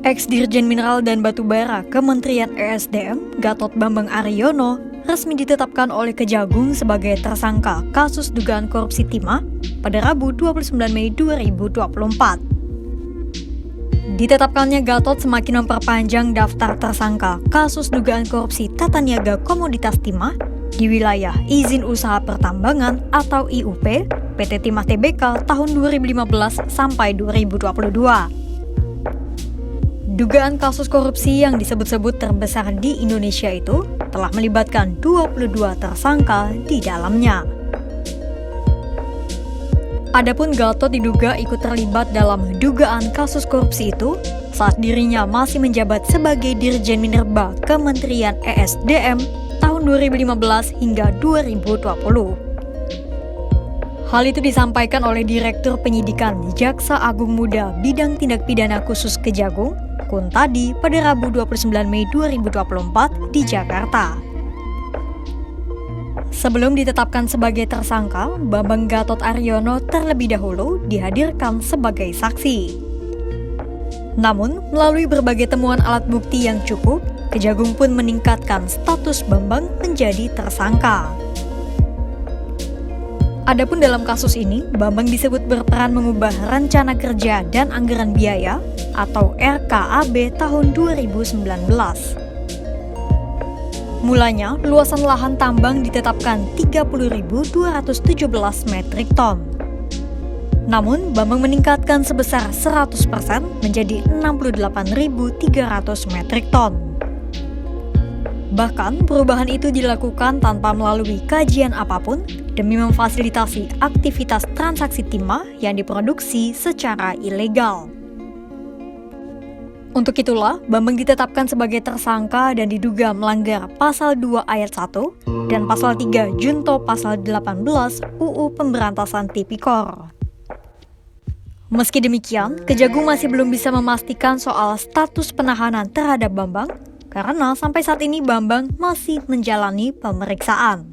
Ex-Dirjen Mineral dan Batubara Kementerian ESDM, Gatot Bambang Ariono, resmi ditetapkan oleh Kejagung sebagai tersangka kasus dugaan korupsi timah pada Rabu 29 Mei 2024. Ditetapkannya Gatot semakin memperpanjang daftar tersangka kasus dugaan korupsi tata niaga komoditas timah di wilayah Izin Usaha Pertambangan atau IUP PT Timah Tbk tahun 2015 sampai 2022. Dugaan kasus korupsi yang disebut-sebut terbesar di Indonesia itu telah melibatkan 22 tersangka di dalamnya. Adapun Gatot diduga ikut terlibat dalam dugaan kasus korupsi itu saat dirinya masih menjabat sebagai Dirjen Minerba Kementerian ESDM tahun 2015 hingga 2020. Hal itu disampaikan oleh Direktur Penyidikan Jaksa Agung Muda Bidang Tindak Pidana Khusus Kejagung, Kuntadi, pada Rabu 29 Mei 2024 di Jakarta. Sebelum ditetapkan sebagai tersangka, Bambang Gatot Ariono terlebih dahulu dihadirkan sebagai saksi. Namun, melalui berbagai temuan alat bukti yang cukup, Kejagung pun meningkatkan status Bambang menjadi tersangka. Adapun dalam kasus ini, Bambang disebut berperan mengubah Rencana Kerja dan Anggaran Biaya atau RKAB tahun 2019. Mulanya, luasan lahan tambang ditetapkan 30.217 metrik ton. Namun, Bambang meningkatkan sebesar 100% menjadi 68.300 metrik ton. Bahkan, perubahan itu dilakukan tanpa melalui kajian apapun demi memfasilitasi aktivitas transaksi timah yang diproduksi secara ilegal. Untuk itulah, Bambang ditetapkan sebagai tersangka dan diduga melanggar Pasal 2 Ayat 1 dan Pasal 3 Junto Pasal 18 UU Pemberantasan Tipikor. Meski demikian, Kejagung masih belum bisa memastikan soal status penahanan terhadap Bambang, karena sampai saat ini Bambang masih menjalani pemeriksaan.